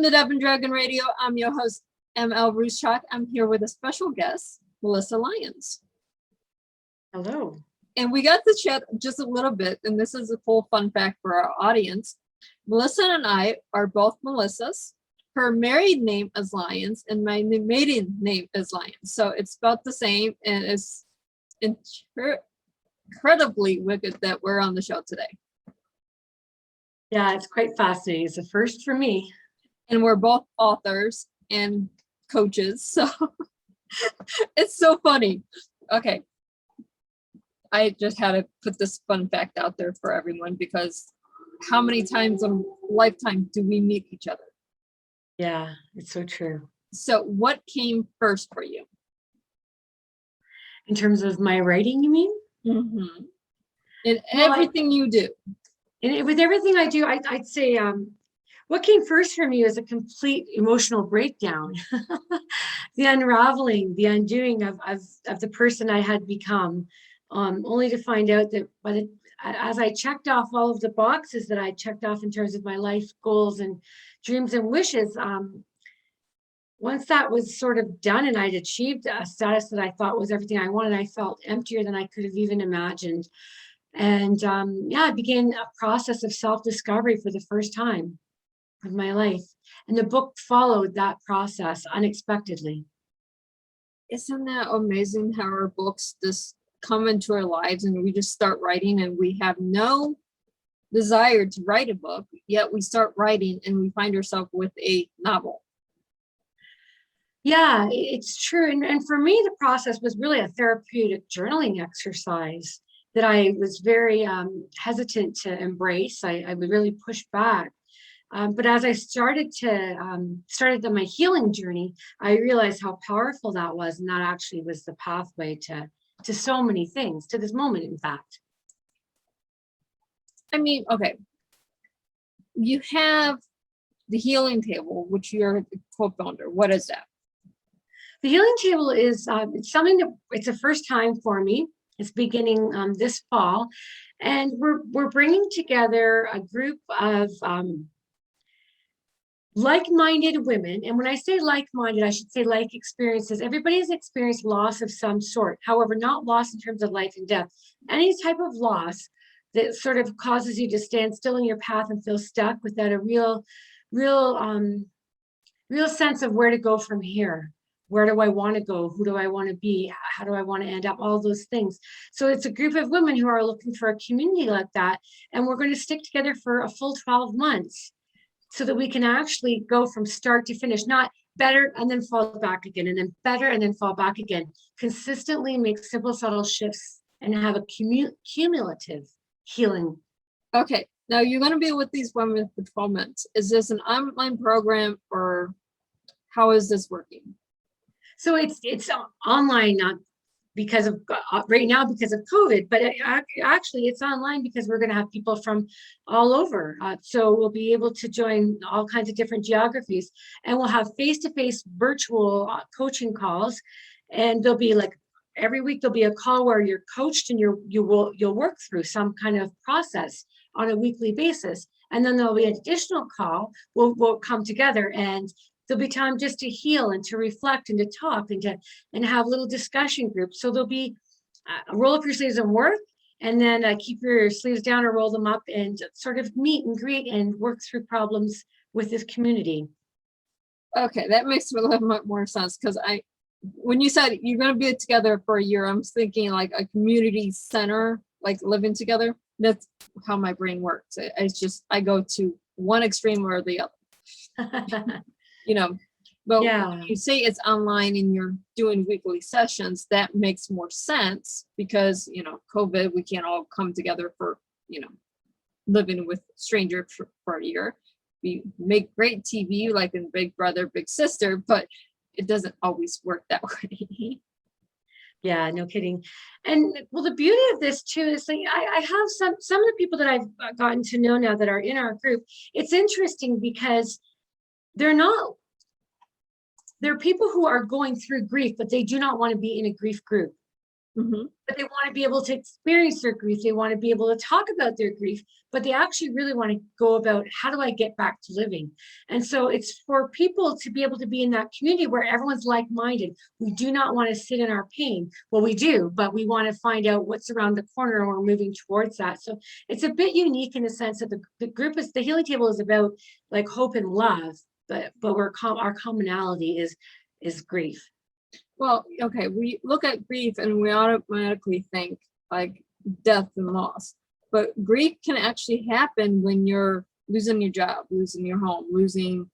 to Deb and Dragon Radio. I'm your host, M.L.Ruscsak. I'm here with a special guest, Melissa Lyons. Hello. And we got to chat just a little bit, and this is a cool fun fact for our audience. Melissa and I are both Melissas. Her married name is Lyons, and my maiden name is Lyons. So it's spelled the same, and it's incredibly wicked that we're on the show today. Yeah, it's quite fascinating. It's a first for me. And we're both authors and coaches, so it's so funny. Okay. I just had to put this fun fact out there for everyone, because how many times a lifetime do we meet each other? Yeah, it's so true. So what came first for you? In terms of my writing, you mean? Mm-hmm. In everything you do. With everything I do, I'd say what came first for me was a complete emotional breakdown. The unraveling, the undoing of the person I had become, only to find out that as I checked off all of the boxes that I checked off in terms of my life goals and dreams and wishes, once that was sort of done and I'd achieved a status that I thought was everything I wanted, I felt emptier than I could have even imagined. And I began a process of self-discovery for the first time of my life. And the book followed that process unexpectedly. Isn't that amazing how our books just come into our lives and we just start writing, and we have no desire to write a book, yet we start writing and we find ourselves with a novel. Yeah, it's true. And for me, the process was really a therapeutic journaling exercise that I was very hesitant to embrace. I would really push back. But as I started on my healing journey, I realized how powerful that was. And that actually was the pathway to so many things, to this moment, in fact. I mean, okay. You have the Healing Table, which you're the co-founder. What is that? The Healing Table is it's something that it's a first time for me. It's beginning this fall, and we're bringing together a group of like-minded women. And when I say like-minded, I should say like experiences. Everybody has experienced loss of some sort. However, not loss in terms of life and death. Any type of loss that sort of causes you to stand still in your path and feel stuck without a real sense of where to go from here. Where do I want to go? Who do I want to be? How do I want to end up? All those things. So it's a group of women who are looking for a community like that. And we're going to stick together for a full 12 months so that we can actually go from start to finish, not better and then fall back again, and then better and then fall back again. Consistently make simple, subtle shifts and have a cumulative healing. Okay. Now you're going to be with these women for 12 months. Is this an online program, or how is this working? So it's online, not because of right now because of COVID, but actually it's online because we're going to have people from all over. So we'll be able to join all kinds of different geographies, and we'll have face-to-face virtual coaching calls. And there'll be like every week there'll be a call where you're coached and you'll work through some kind of process on a weekly basis. And then there'll be an additional call. We'll come together, and there'll be time just to heal and to reflect and to talk and have little discussion groups. So there'll be roll up your sleeves and work, and then keep your sleeves down or roll them up, and sort of meet and greet and work through problems with this community. Okay, that makes a little bit more sense, because when you said you're going to be together for a year, I'm thinking like a community center, like living together. That's how my brain works. I go to one extreme or the other. But Yeah. when you say it's online and you're doing weekly sessions, that makes more sense, because COVID, we can't all come together for living with strangers for a year. We make great TV like in Big Brother, Big Sister, but it doesn't always work that way. Yeah, no kidding. And well, the beauty of this too is like I have some of the people that I've gotten to know now that are in our group. It's interesting because they're people who are going through grief, but they do not want to be in a grief group. Mhm. but they want to be able to experience their grief. They want to be able to talk about their grief, but they actually really want to go about, how do I get back to living? And so it's for people to be able to be in that community where everyone's like-minded. We do not want to sit in our pain. Well, we do, but we want to find out what's around the corner, and we're moving towards that. So it's a bit unique in the sense that the group is, the healing table is about like hope and love, but our commonality is grief. Well, okay, we look at grief and we automatically think like death and loss. But grief can actually happen when you're losing your job, losing your home, losing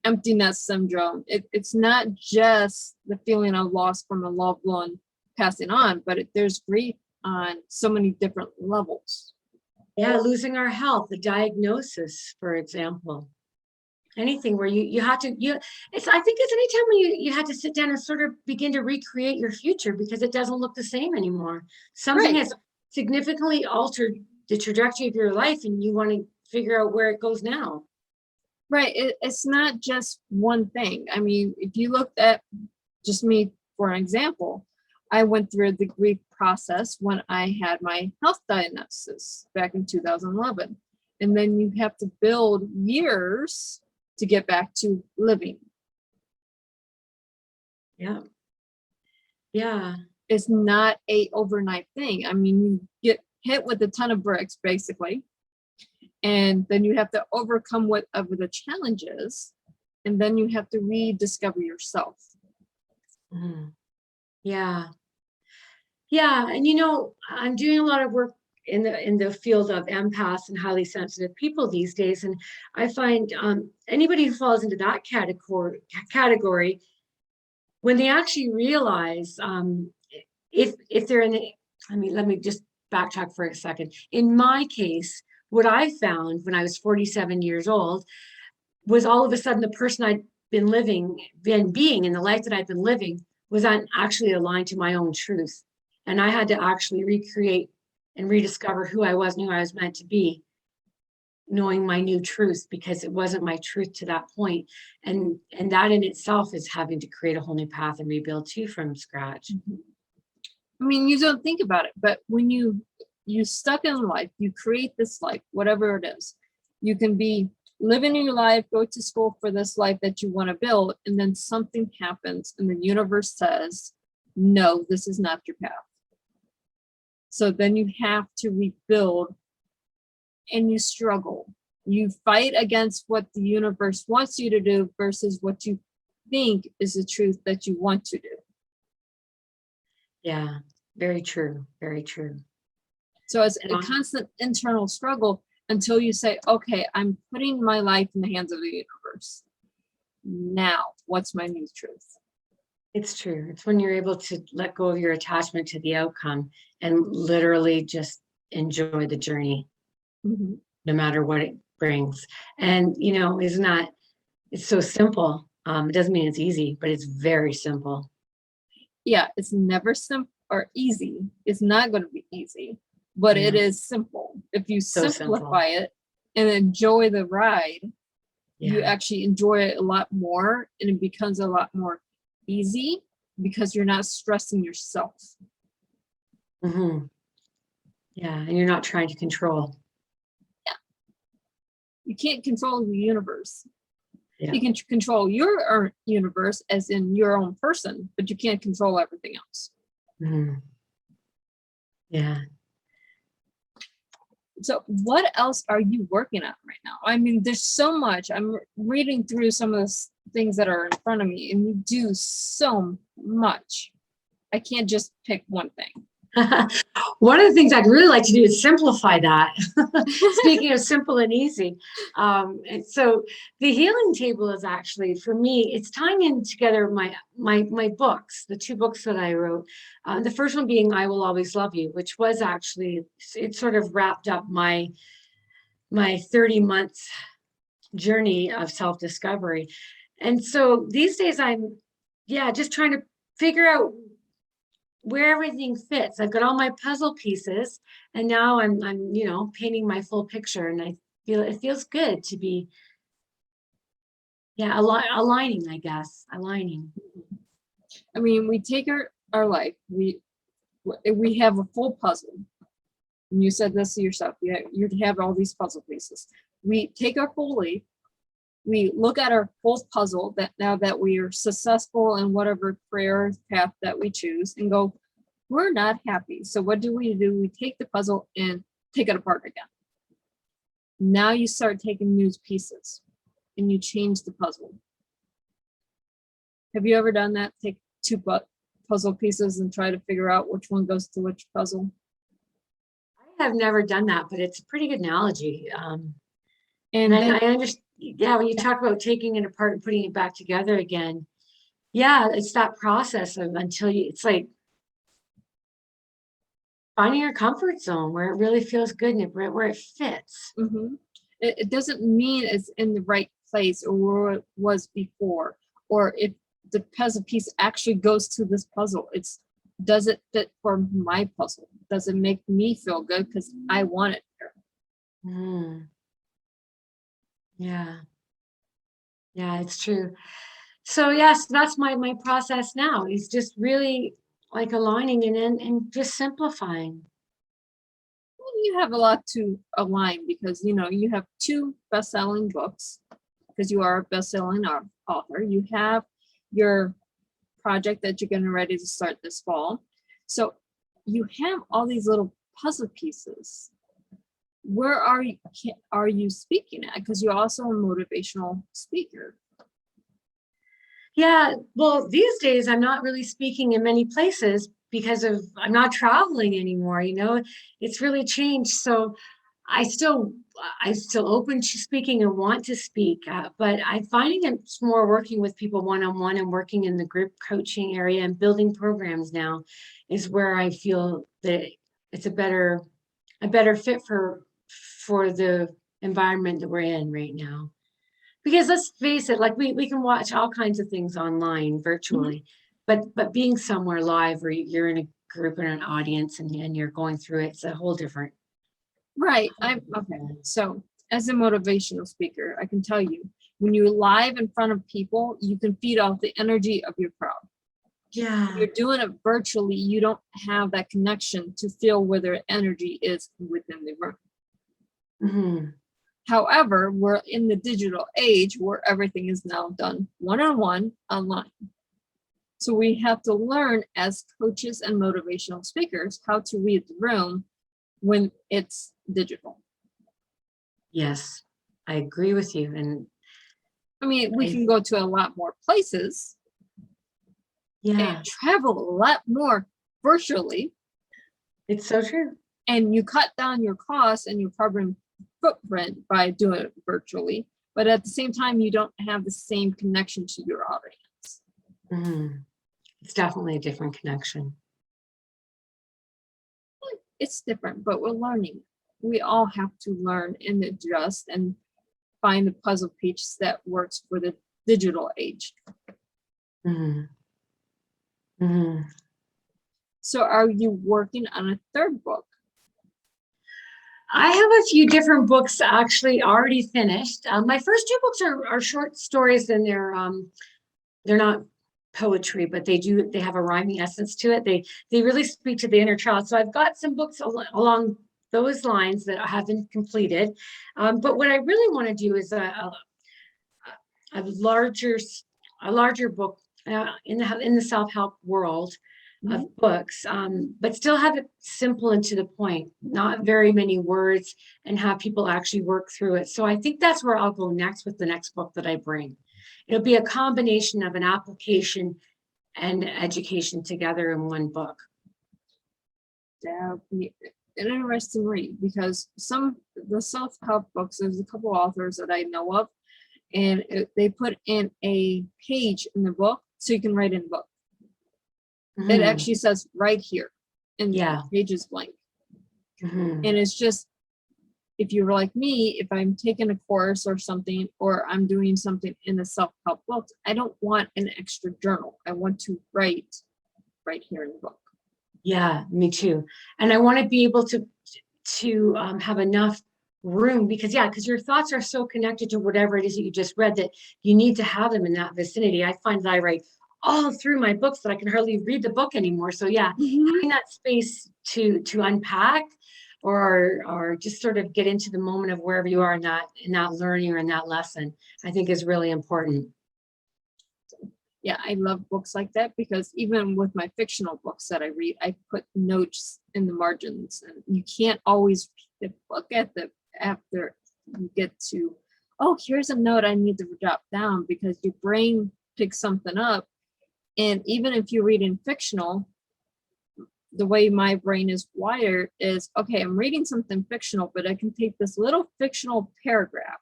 empty nest syndrome. It's not just the feeling of loss from a loved one passing on, but there's grief on so many different levels. Yeah, losing our health, the diagnosis, for example. Anything where you have to, it's, I think it's anytime when you had to sit down and sort of begin to recreate your future, because it doesn't look the same anymore. Something Right. has significantly altered the trajectory of your life, and you want to figure out where it goes now. Right. It's not just one thing. I mean, if you looked at just me, for an example, I went through the grief process when I had my health diagnosis back in 2011. And then you have to build years to get back to living. Yeah. Yeah. It's not a overnight thing. I mean, you get hit with a ton of bricks, basically, and then you have to overcome whatever the challenge is, and then you have to rediscover yourself. Mhm. Yeah. Yeah. And I'm doing a lot of work in the field of empaths and highly sensitive people these days. And I find anybody who falls into that category, when they actually realize if they're in the, let me just backtrack for a second. In my case, what I found when I was 47 years old was all of a sudden the person I'd been being in the life that I've been living was actually aligned to my own truth. And I had to actually recreate and rediscover who I was and who I was meant to be, knowing my new truth, because it wasn't my truth to that point. And that in itself is having to create a whole new path and rebuild too from scratch. I mean, you don't think about it, but when you stuck in life, you create this life, whatever it is. You can be living your life, go to school for this life that you want to build, and then something happens and the universe says, no, this is not your path. So then you have to rebuild, and you struggle. You fight against what the universe wants you to do versus what you think is the truth that you want to do. Yeah, very true. Very true. So it's a constant internal struggle until you say, okay, I'm putting my life in the hands of the universe. Now, what's my new truth? It's true. It's when you're able to let go of your attachment to the outcome and literally just enjoy the journey, Mm-hmm. no matter what it brings. And, isn't that, it's so simple. It doesn't mean it's easy, but it's very simple. Yeah, it's never simple or easy. It's not going to be easy, but it is simple. If you simplify it and enjoy the ride, you actually enjoy it a lot more, and it becomes a lot more easy because you're not stressing yourself. Mm-hmm. Yeah, and you're not trying to control. Yeah. You can't control the universe. Yeah. You can control your universe as in your own person, but you can't control everything else. Mm-hmm. Yeah. So what else are you working on right now? I mean, there's so much. I'm reading through some of the things that are in front of me, and you do so much. I can't just pick one thing. One of the things I'd really like to do is simplify that. Speaking of simple and easy. And so the healing table is actually, for me, it's tying in together my books, the two books that I wrote. The first one being I Will Always Love You, which was actually, it sort of wrapped up my 30 months journey of self-discovery. And so these days I'm, just trying to figure out where everything fits. I've got all my puzzle pieces, and now I'm painting my full picture, and it feels good to be aligning, I guess. Aligning. I mean, we take our life, we We have a full puzzle. And you said this to yourself, you have all these puzzle pieces. We take our full leap, we look at our full puzzle that now that we are successful in whatever career path that we choose and go, we're not happy. So what do? We take the puzzle and take it apart again. Now you start taking new pieces and you change the puzzle. Have you ever done that? Take two puzzle pieces and try to figure out which one goes to which puzzle? I have never done that, but it's a pretty good analogy. And I understand. Yeah, when you talk about taking it apart and putting it back together again, yeah, it's that process of until you, it's like finding your comfort zone where it really feels good and where it fits. mm-hmm. It doesn't mean it's in the right place or where it was before, or if the puzzle piece actually goes to this puzzle. It's, does it fit for my puzzle? Does it make me feel good because I want it there? Mm. Yeah. Yeah, it's true. So yes, that's my process now, is just really like aligning and just simplifying. Well, you have a lot to align because you have 2 best-selling books because you are a best-selling author. You have your project that you're getting ready to start this fall. So you have all these little puzzle pieces. Where are you speaking at? Because you're also a motivational speaker. Yeah, well, these days I'm not really speaking in many places because I'm not traveling anymore, it's really changed. So I still I'm still open to speaking and want to speak, but I'm finding it's more working with people one-on-one and working in the group coaching area and building programs now is where I feel that it's a better fit for the environment that we're in right now. Because let's face it, like we can watch all kinds of things online virtually, but being somewhere live where you're in a group and an audience and you're going through it, it's a whole different. Right. I'm okay. So as a motivational speaker, I can tell you, when you're live in front of people, you can feed off the energy of your crowd. Yeah. You're doing it virtually, you don't have that connection to feel where their energy is within the room. Mm-hmm. However, we're in the digital age where everything is now done one-on-one online. So we have to learn as coaches and motivational speakers how to read the room when it's digital. Yes, I agree with you. And I mean, we can go to a lot more places and travel a lot more virtually. It's so true. And you cut down your costs and your carbon footprint by doing it virtually. But at the same time, you don't have the same connection to your audience. Mm-hmm. It's definitely a different connection. It's different, but we're learning. We all have to learn and adjust and find the puzzle piece that works for the digital age. Mm-hmm. Mm-hmm. So are you working on a 3rd book? I have a few different books actually already finished. My first 2 books are short stories, and they're not poetry, but they have a rhyming essence to it. They really speak to the inner child. So I've got some books along those lines that I haven't completed. But what I really want to do is a larger book in the self-help world of books, but still have it simple and to the point, not very many words, and have people actually work through it. So I think that's where I'll go next with the next book that I bring. It'll be a combination of an application and education together in one book. That'll be an interesting read because the self-help books, there's a couple authors that I know of, and they put in a page in the book so you can write in the book. Mm-hmm. It actually says right here, and the page is blank. Mm-hmm. And it's just, if you're like me, if I'm taking a course or something, or I'm doing something in the self-help book, I don't want an extra journal. I want to write right here in the book. Yeah, me too. And I want to be able to have enough room because your thoughts are so connected to whatever it is that you just read that you need to have them in that vicinity. I find that I write all through my books that I can hardly read the book anymore. So yeah, Mhm. having that space to unpack or just sort of get into the moment of wherever you are in that learning or in that lesson, I think is really important. Yeah, I love books like that because even with my fictional books that I read, I put notes in the margins, and you can't always read the book at the after you get to, oh, here's a note I need to jot down, because your brain picks something up. And even if you read in fictional, the way my brain is wired is, okay, I'm reading something fictional, but I can take this little fictional paragraph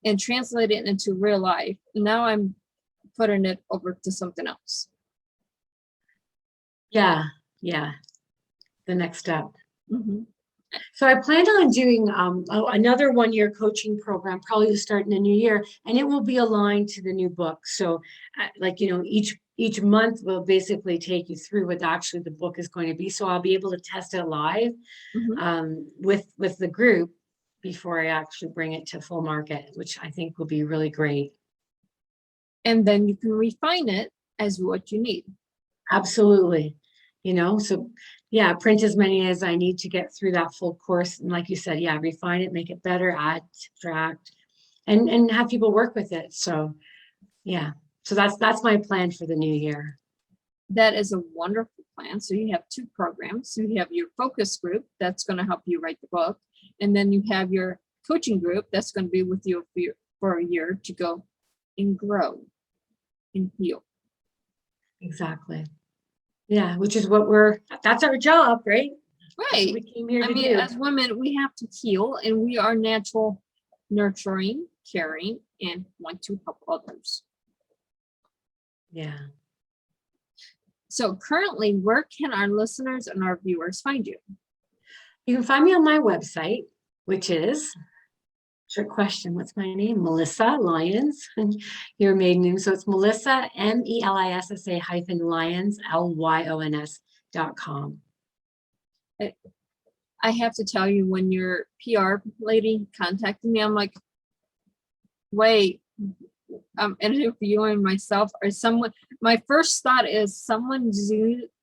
and translate it into real life. Now I'm putting it over to something else. Yeah, yeah, the next step. Mm-hmm. So I plan on doing another 1-year coaching program, probably to start in the new year, and it will be aligned to the new book. So, like, you know, each month will basically take you through what actually the book is going to be. So I'll be able to test it live with the group before I actually bring it to full market, which I think will be really great. And then you can refine it as what you need. Absolutely. You know, so yeah, print as many as I need to get through that full course. And like you said, yeah, refine it, make it better, add, subtract, and have people work with it. So yeah. So that's my plan for the new year. That is a wonderful plan. So you have 2 programs. So you have your focus group that's going to help you write the book. And then you have your coaching group that's going to be with you for a year to go and grow and heal. Exactly. Yeah, which is what that's our job, right? That's what Right. we came here I to mean, do. as women, we have to heal, and we are natural, nurturing, caring, and want to help others. Yeah. So currently, where can our listeners and our viewers find you? You can find me on my website, which is, trick question, what's my name? Melissa Lyons, your maiden name. So it's Melissa, MELISSA -Lyons, LYONS.com. I have to tell you, when your PR lady contacted me, I'm like, wait, I'm interviewing myself or someone. My first thought is someone's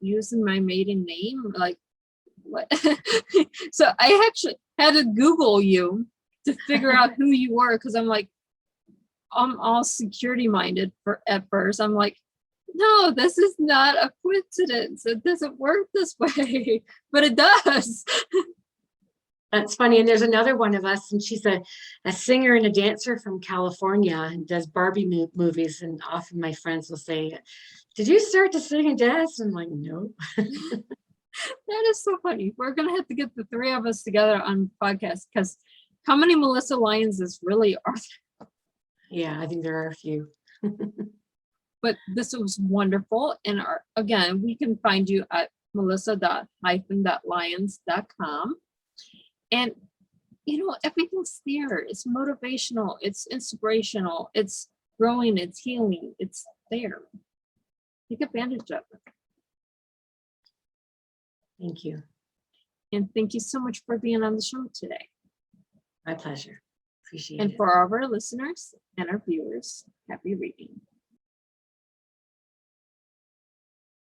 using my maiden name. Like, what? So I actually had to Google you to figure out who you were, because I'm like, I'm all security minded at first. I'm like, no, this is not a coincidence. It doesn't work this way, but it does. That's funny. And there's another one of us, and she's a singer and a dancer from California and does Barbie movies. And often my friends will say, did you start to sing and dance? I'm like, no. That is so funny. We're going to have to get the 3 of us together on podcast, because how many Melissa Lyons really are there? Yeah, I think there are a few. But this was wonderful. And again, we can find you at melissa-lyons.com. And, you know, everything's there. It's motivational. It's inspirational. It's growing. It's healing. It's there. Take advantage of it. Thank you. And thank you so much for being on the show today. My pleasure. Appreciate And it. for all of our listeners and our viewers, happy reading.